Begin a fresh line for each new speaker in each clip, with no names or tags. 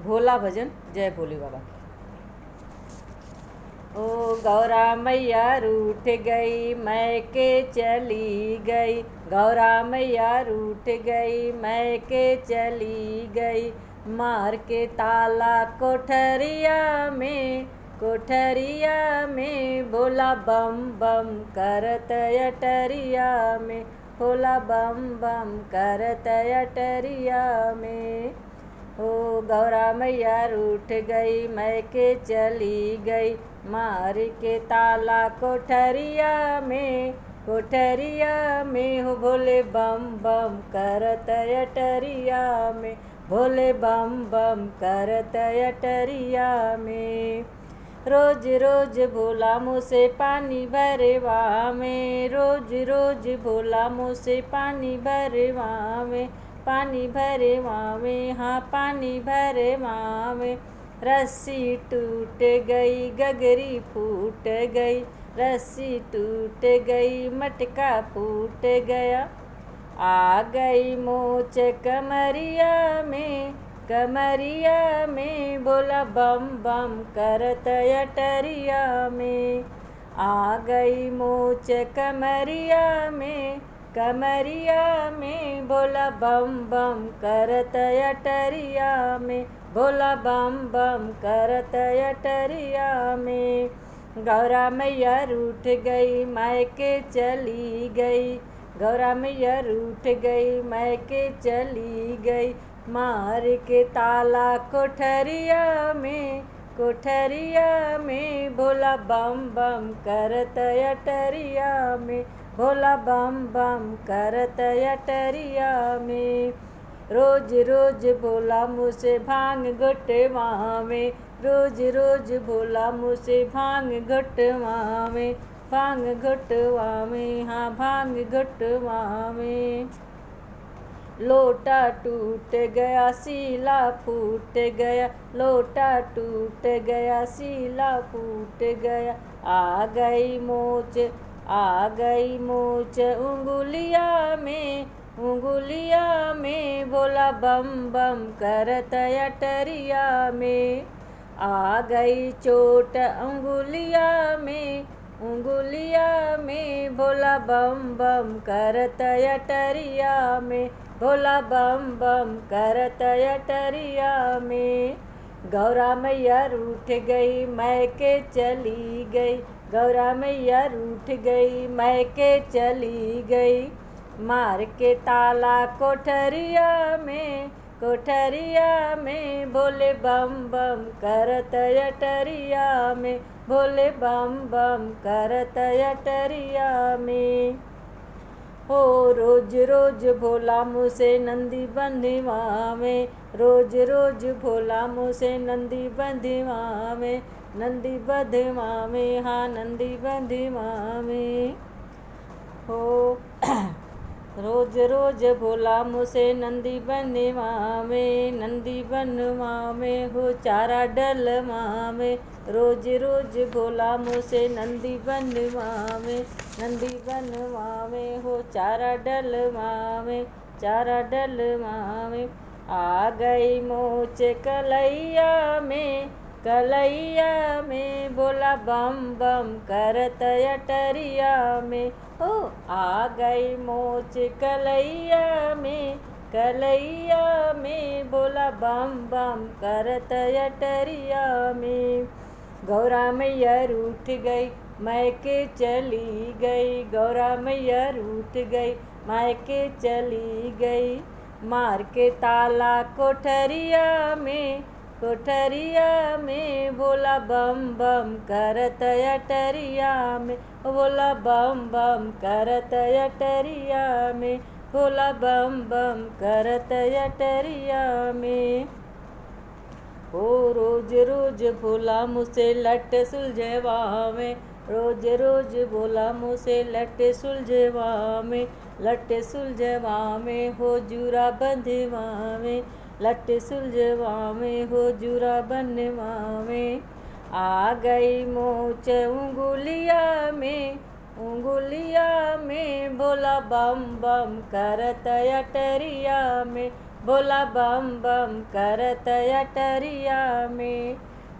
भोला भजन जय भोले बाबा की। ओ गौरा मैया रूठ गई मैके चली गई, गौरा मैया रूठ गई मैके चली गई, मार के ताला कोठरिया में, कोठरिया में भोला बम बम करत अटरिया में, भोला बम बम करत अटरिया में। ओ गौरा मैया रूठ गई मैके चली गई, मार के ताला कोठरिया में, कोठरिया में हो भोले बम बम करत अटरिया में, भोले बम बम करत अटरिया में। रोज रोज भोला मुँह से पानी भरवा में, रोज रोज भोला मुँह से पानी भरवा में, पानी भरे मावे हाँ पानी भरे मावे। रस्सी टूट गई गगरी फूट गई, रस्सी टूट गई मटका फूट गया, आ गई मोच कमरिया में, कमरिया में भोला बम बम करत अटरिया में, आ गई मोच कमरिया में, कमरिया में भोला बम बम करत अटरिया में, भोला बम बम करत अटरिया में। गौरा मैया रूठ गई मैके चली गई, गौरा मैया रूठ गई मैके चली गई, मार के ताला कोठरिया में, कोठरिया में भोला बम बम करत अटरिया में, भोला बम बम करत अटरिया में। रोज रोज भोला मुँह से भांग घुटवा में, रोज रोज भोला मुँह से भांग घुटवा में, भांग घुटवा में हाँ भांग घुटवा में। लोटा टूट गया सीला फूट गया, लोटा टूट गया सीला फूट गया, आ गई मोच, आ गई मोच उंगुलिया में, उंगुलिया में भोला बम बम करत अटरिया में, आ गई चोट उंगुलिया में, उंगुलिया में भोला बम बम करत अटरिया में, भोला बम बम करत अटरिया में। गौरा मैया रूठ गई मैके चली गई, गौरा मैया रूठ गई मैके चली गई, मार के ताला कोठरिया में, कोठरिया में भोले बम बम करत अटरिया में, भोले बम बम करत अटरिया में। हो रोज रोज भोला मुँह से नंदी बंधवा में, रोज रोज भोला मुँह से नंदी बंधवा में, नंदी बंधवा में हाँ नंदी बंधवा में। हो रोज रोज भोला मुँह से नंदी बनवा में, नंदी बनवा में हो चारा डलवा में, रोज रोज भोला मुँह से नंदी बनवा में, नंदी बनवा में हो चारा डलवा में, चारा डलवा में। आ गई मोच कलैया में, कलैया में भोला बम बम करत अटरिया में, हो आ गई मोच कलैया में, कलैया में भोला बम बम करत अटरिया में। गौरा मैया रूठ गई मैके चली गई, गौरा मैया रूठ गई मैके चली गई, मार के ताला कोठरिया में, कोठरिया में भोला बम बम करत अटरिया में, भोला बम बम करत अटरिया में, भोला बम बम करत अटरिया में। ओ रोज रोज भोला मुझसे लट सुलझवा में, रोज रोज भोला मुझसे लट सुलझवा में, लट सुलझवा में हो जूरा बंधवा में, लट सुलझवा में हो जूरा बनवा में। आ गई मोच उंगुलिया में, उंगुलिया में भोला बम बम करत अटरिया में, भोला बम बम करत अटरिया में।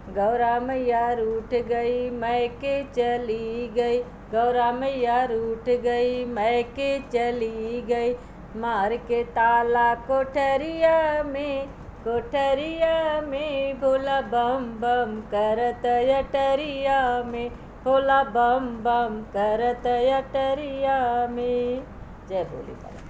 गौरा मैया रूठ गई मैके चली गई, गौरा मैया रूठ गई मैके चली गई। मार के ताला कोठरिया में, कोठरिया में भोला बम बम करत अटरिया में, भोला बम बम करत अटरिया में। जय भोले बाबा।